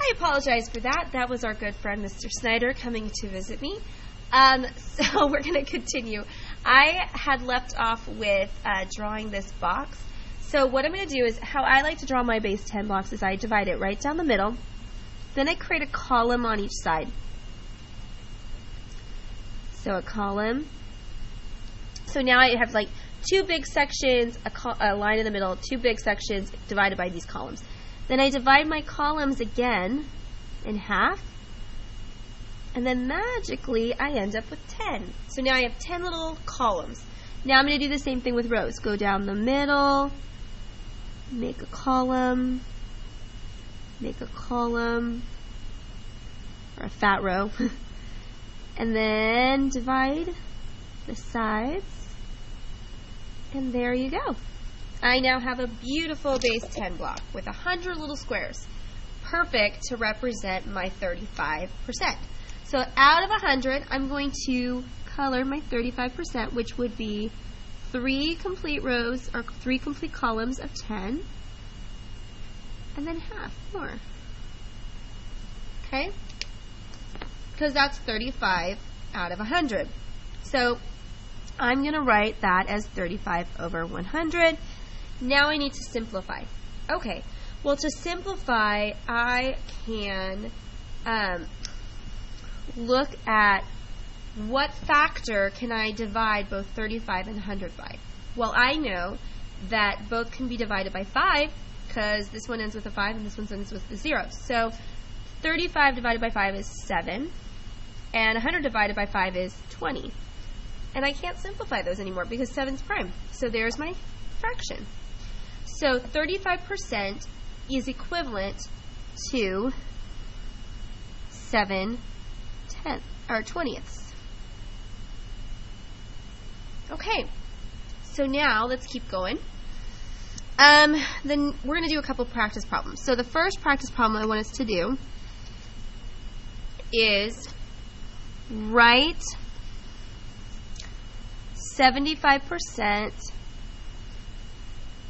I apologize for that. That was our good friend, Mr. Snyder, coming to visit me. So we're going to continue. I had left off with drawing this box. So what I'm going to do is, how I like to draw my base 10 blocks is I divide it right down the middle. Then I create a column on each side. So a column. So now I have like two big sections, a line in the middle, two big sections divided by these columns. Then I divide my columns again in half, and then magically I end up with 10. So now I have 10 little columns. Now I'm going to do the same thing with rows. Go down the middle, make a column, or a fat row, and then divide the sides, and there you go. I now have a beautiful base 10 block with 100 little squares, perfect to represent my 35%. So out of 100, I'm going to color my 35%, which would be 3 complete rows or 3 complete columns of 10, and then half more. Okay? Because that's 35 out of 100. So I'm going to write that as 35 over 100. Now I need to simplify. Okay, well, to simplify, I can look at what factor can I divide both 35 and 100 by. Well, I know that both can be divided by 5 because this one ends with a 5 and this one ends with a 0. So 35 divided by 5 is 7, and 100 divided by 5 is 20. And I can't simplify those anymore because 7's prime. So there's my fraction. So 35% is equivalent to 20ths. Okay, so now let's keep going. Then we're going to do a couple practice problems. So the first practice problem I want us to do is write 75%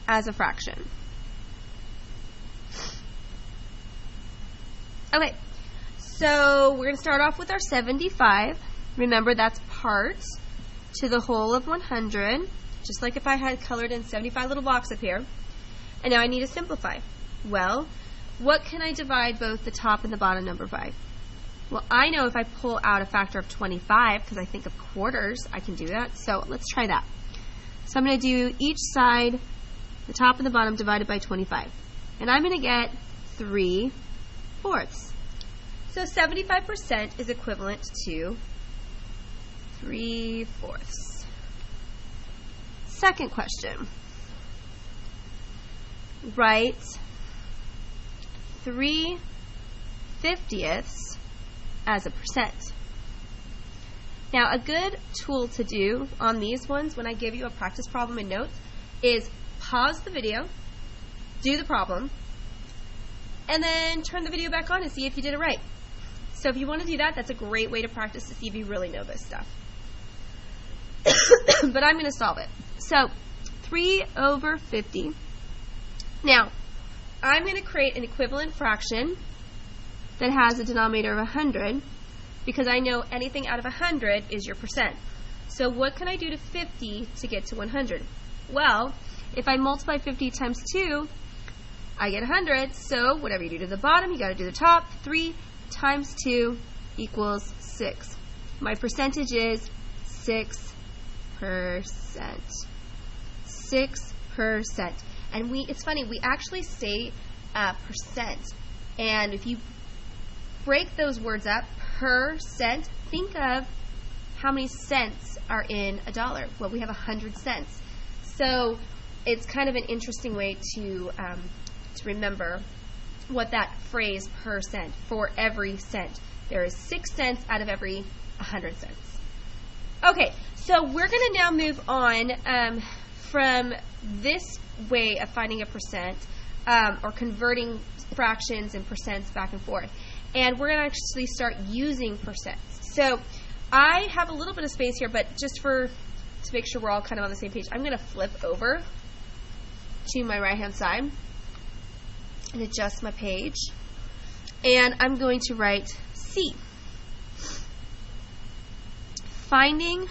as a fraction. Okay, so we're going to start off with our 75. Remember, that's part to the whole of 100, just like if I had colored in 75 little blocks up here. And now I need to simplify. Well, what can I divide both the top and the bottom number by? Well, I know if I pull out a factor of 25, because I think of quarters, I can do that. So let's try that. So I'm going to do each side, the top and the bottom, divided by 25. And I'm going to get 3/4. So 75% is equivalent to 3/4. Second question. Write 3/50ths as a percent. Now, a good tool to do on these ones when I give you a practice problem in notes is pause the video, do the problem, and then turn the video back on and see if you did it right. So if you want to do that, that's a great way to practice to see if you really know this stuff. But I'm going to solve it. So 3/50. Now, I'm going to create an equivalent fraction that has a denominator of 100 because I know anything out of 100 is your percent. So what can I do to 50 to get to 100? Well, if I multiply 50 times 2, I get 100. So whatever you do to the bottom, you got to do the top. 3 times 2 equals 6. My percentage is 6%. 6%. And it's funny, we actually say percent. And if you break those words up, percent, think of how many cents are in a dollar. Well, we have 100 cents. So it's kind of an interesting way to remember what that phrase percent, for every cent. There is 6 cents out of every 100 cents. Okay, so we're going to now move on from this way of finding a percent or converting fractions and percents back and forth. And we're going to actually start using percents. So I have a little bit of space here, but just to make sure we're all kind of on the same page, I'm going to flip over to my right-hand side and adjust my page. And I'm going to write C. Finding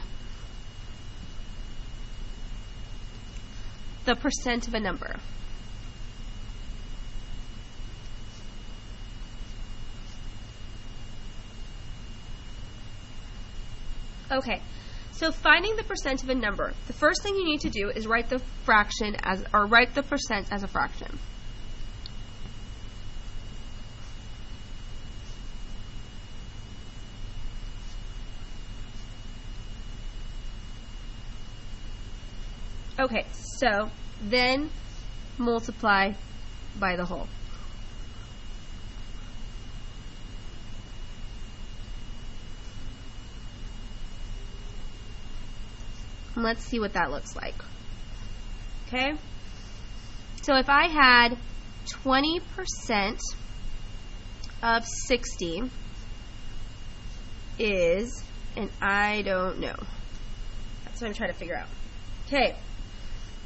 the percent of a number. Okay, so finding the percent of a number, the first thing you need to do is write the fraction as, or write the percent as a fraction. Okay, so then multiply by the whole. And let's see what that looks like. Okay? So if I had 20% of 60 is, and I don't know. That's what I'm trying to figure out. Okay.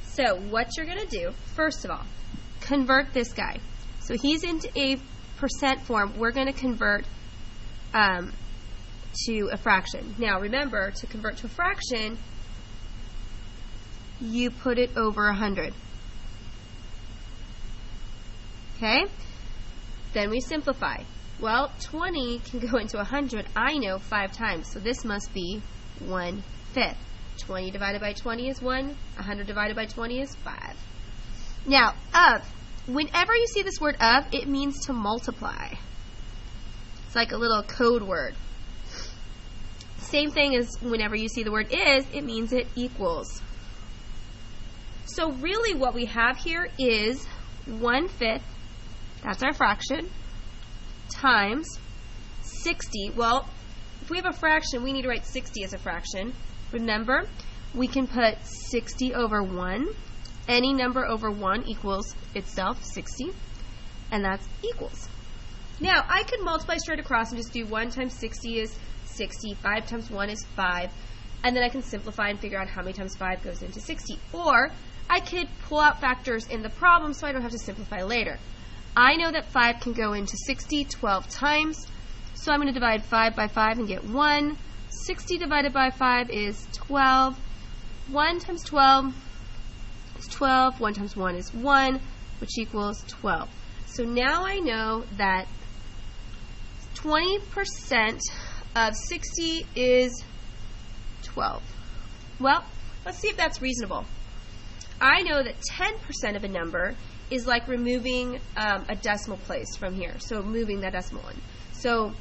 So what you're going to do, first of all, convert this guy. So he's into a percent form. We're going to convert to a fraction. Now remember, to convert to a fraction, you put it over 100. Okay? Then we simplify. Well, 20 can go into 100, I know, 5 times. So this must be 1/5. 20 divided by 20 is 1. 100 divided by 20 is 5. Now, of. Whenever you see this word of, it means to multiply. It's like a little code word. Same thing as whenever you see the word is, it means it equals. So really what we have here is 1/5, that's our fraction, times 60. Well, if we have a fraction, we need to write 60 as a fraction. Remember, we can put 60 over 1. Any number over 1 equals itself 60, and that's equals. Now, I could multiply straight across and just do 1 times 60 is 60, 5 times 1 is 5, and then I can simplify and figure out how many times 5 goes into 60. Or I could pull out factors in the problem so I don't have to simplify later. I know that 5 can go into 60 12 times, so I'm going to divide 5 by 5 and get 1. 60 divided by 5 is 12. 1 times 12 is 12. 1 times 1 is 1, which equals 12. So now I know that 20% of 60 is 12. Well, let's see if that's reasonable. I know that 10% of a number is like removing a decimal place from here, so moving that decimal one. So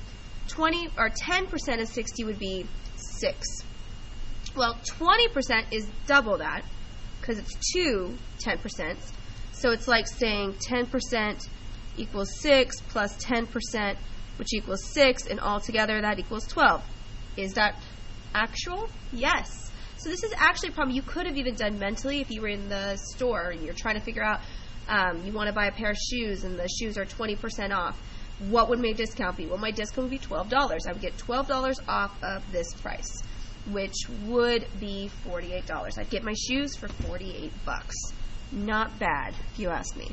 20 or 10% of 60 would be 6. Well, 20% is double that because it's 2 10%. So it's like saying 10% equals 6 plus 10%, which equals 6, and altogether that equals 12. Is that actual? Yes. So this is actually a problem you could have even done mentally if you were in the store and you're trying to figure out you want to buy a pair of shoes and the shoes are 20% off. What would my discount be? Well, my discount would be $12. I would get $12 off of this price, which would be $48. I'd get my shoes for 48 bucks. Not bad, if you ask me.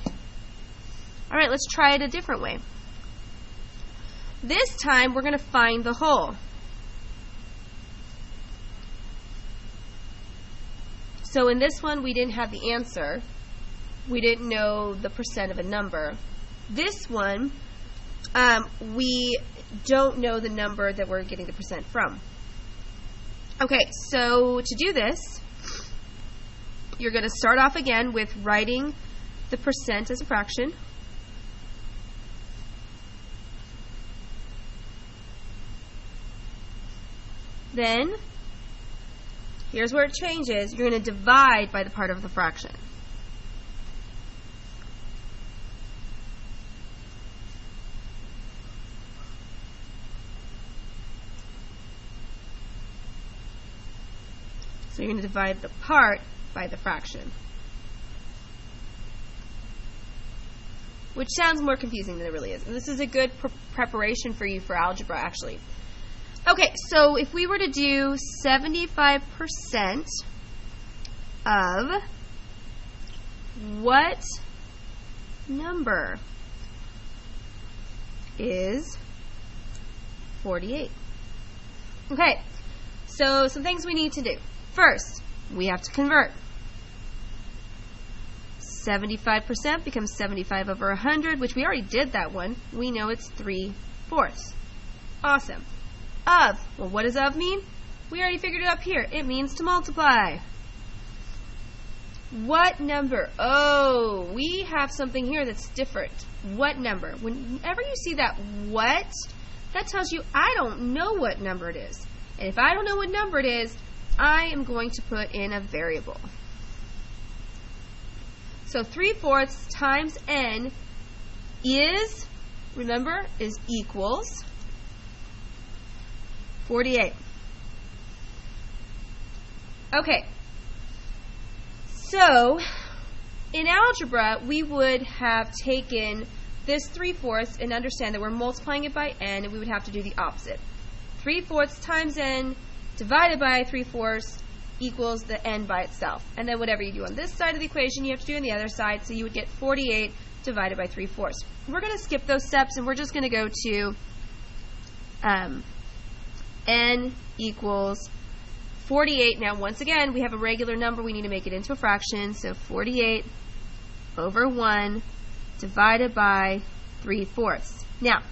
All right, let's try it a different way. This time, we're going to find the whole. So in this one, we didn't have the answer. We didn't know the percent of a number. This one, we don't know the number that we're getting the percent from. Okay, so to do this, you're going to start off again with writing the percent as a fraction. Then, here's where it changes. You're going to divide by the part of the fraction. So you're going to divide the part by the fraction. Which sounds more confusing than it really is. And this is a good preparation for you for algebra, actually. Okay, so if we were to do 75% of what number? is 48. Okay, so some things we need to do. First, we have to convert. 75% becomes 75 over 100, which we already did that one. We know it's 3/4. Awesome. Of. Well, what does of mean? We already figured it up here. It means to multiply. What number? Oh, we have something here that's different. What number? Whenever you see that what, that tells you I don't know what number it is. And if I don't know what number it is, I am going to put in a variable. So 3/4 times n is, remember, is equals 48. Okay. So, in algebra, we would have taken this 3/4 and understand that we're multiplying it by n, and we would have to do the opposite. 3/4 times n divided by 3/4 equals the n by itself. And then whatever you do on this side of the equation, you have to do on the other side, so you would get 48 divided by 3/4. We're going to skip those steps, and we're just going to go to n equals 48. Now, once again, we have a regular number. We need to make it into a fraction. So 48 over 1 divided by 3/4. Now,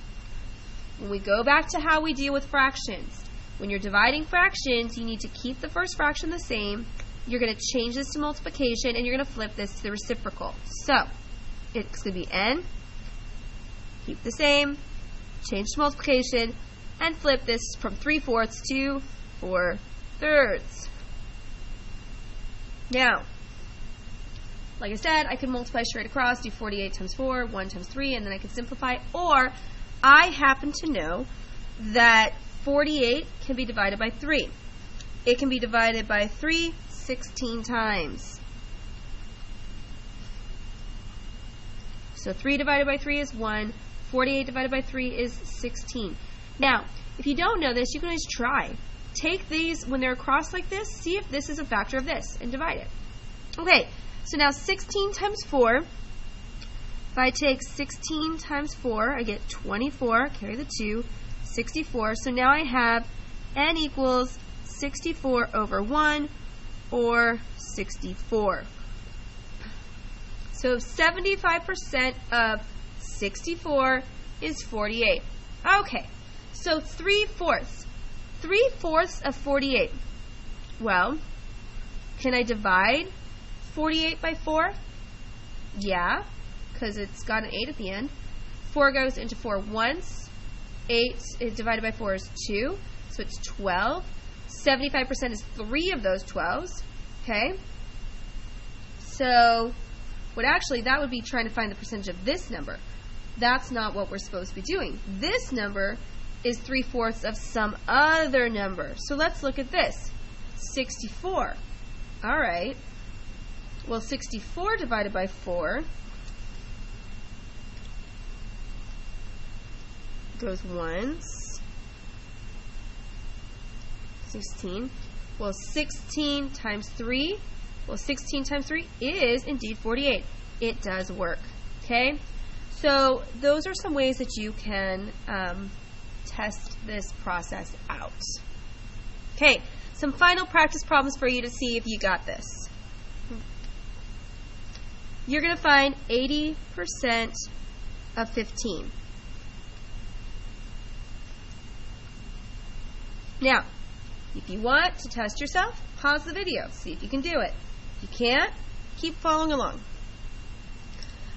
when we go back to how we deal with fractions, when you're dividing fractions, you need to keep the first fraction the same. You're going to change this to multiplication, and you're going to flip this to the reciprocal. So, it's going to be n, keep the same, change to multiplication, and flip this from 3/4 to 4/3. Now, like I said, I could multiply straight across, do 48 times 4, 1 times 3, and then I could simplify. Or, I happen to know that 48 can be divided by 3. It can be divided by 3 16 times. So 3 divided by 3 is 1. 48 divided by 3 is 16. Now, if you don't know this, you can always try. Take these, when they're across like this, see if this is a factor of this, and divide it. Okay, so now 16 times 4. If I take 16 times 4, I get 24, carry the 2, 64. So now I have n equals 64 over 1, or 64. So 75% of 64 is 48. Okay, so 3/4. 3/4 of 48. Well, can I divide 48 by 4? Yeah, because it's got an 8 at the end. 4 goes into 4 once. 8 is divided by 4 is 2, so it's 12. 75% is 3 of those 12s. Okay? So, that would be trying to find the percentage of this number. That's not what we're supposed to be doing. This number is 3/4 of some other number. So let's look at this. 64. All right. Well, 64 divided by 4 goes once. 16. Well, 16 times 3. Well, 16 times 3 is indeed 48. It does work. Okay? So those are some ways that you can test this process out. Okay, some final practice problems for you to see if you got this. You're going to find 80% of 15. Now, if you want to test yourself, pause the video, see if you can do it. If you can't, keep following along.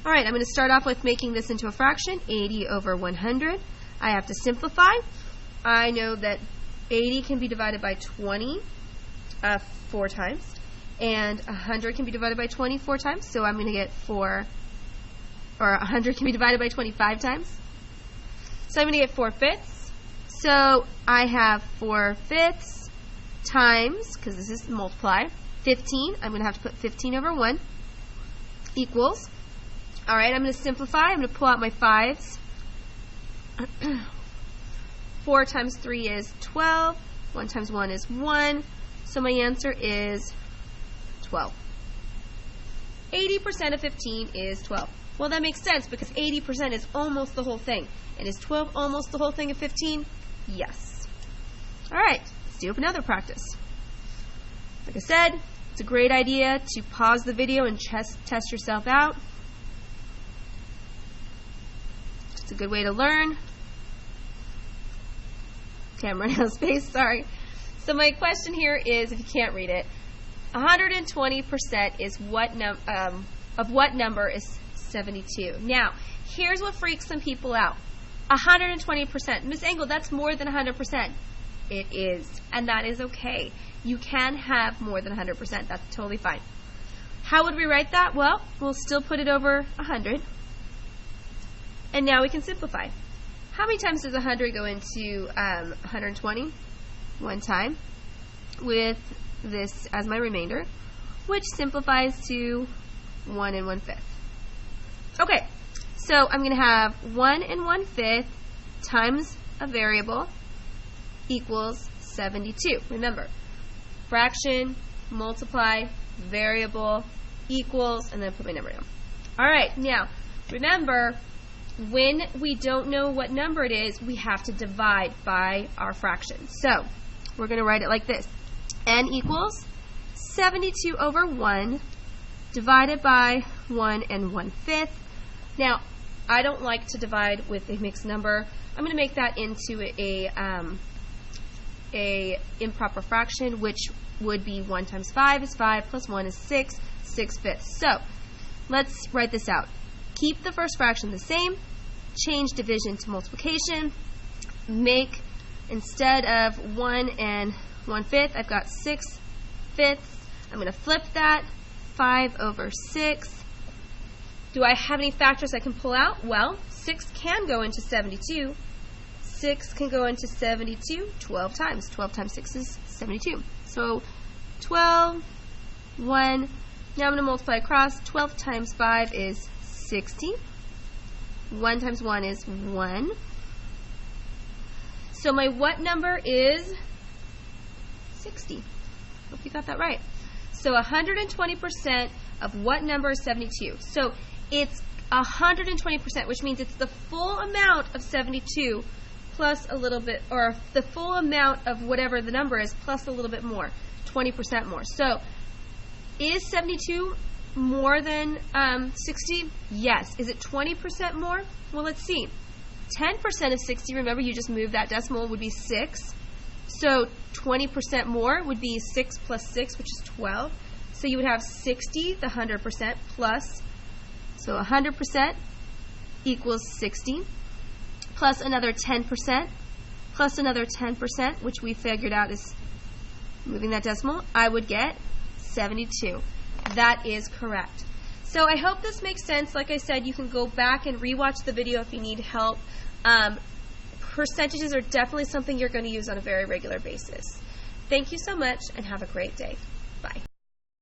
All right, I'm going to start off with making this into a fraction, 80 over 100. I have to simplify. I know that 80 can be divided by 20 4 times, and 100 can be divided by 20 4 times, so I'm going to get 100 can be divided by 25 times. So I'm going to get 4/5. So I have 4/5 times, because this is multiply, 15. I'm going to have to put 15 over 1 equals. All right, I'm going to simplify. I'm going to pull out my 5s. 4 times 3 is 12. 1 times 1 is 1. So my answer is 12. 80% of 15 is 12. Well, that makes sense because 80% is almost the whole thing. And is 12 almost the whole thing of 15? Yes. All right, let's do another practice. Like I said, it's a great idea to pause the video and test yourself out. It's a good way to learn. Okay, I'm running out of space, sorry. So my question here is, if you can't read it, 120% is of what number is 72? Now, here's what freaks some people out. 120%. Miss Engel, that's more than 100%. It is, and that is okay. You can have more than 100%. That's totally fine. How would we write that? Well, we'll still put it over 100. And now we can simplify. How many times does 100 go into 120? One time, with this as my remainder, which simplifies to 1 1/5. Okay, so I'm going to have 1 1/5 times a variable equals 72. Remember, fraction, multiply, variable, equals, and then put my number down. All right, now, remember, when we don't know what number it is, we have to divide by our fraction. So, we're going to write it like this. N equals 72 over 1 divided by 1 1/5. Now, I don't like to divide with a mixed number. I'm going to make that into a improper fraction, which would be 1 times 5 is 5, plus 1 is 6, 6/5. So, let's write this out. Keep the first fraction the same, change division to multiplication, make, instead of 1 1/5, I've got 6/5. I'm going to flip that, 5 over 6. Do I have any factors I can pull out? Well, 6 can go into 72. 6 can go into 72 12 times. 12 times 6 is 72. So 12, 1. Now I'm going to multiply across. 12 times 5 is 60. 1 times 1 is 1. So my what number is 60. Hope you got that right. So 120% of what number is 72? So it's 120%, which means it's the full amount of 72 plus a little bit, or the full amount of whatever the number is plus a little bit more, 20% more. So is 72 more than 60? Yes. Is it 20% more? Well, let's see. 10% of 60, remember you just moved that decimal, would be 6. So 20% more would be 6 plus 6, which is 12. So you would have 60, the 100%, plus, so 100% equals 60, plus another 10%, plus another 10%, which we figured out is moving that decimal, I would get 72. That is correct. So I hope this makes sense. Like I said, you can go back and rewatch the video if you need help. Percentages are definitely something you're going to use on a very regular basis. Thank you so much and have a great day. Bye.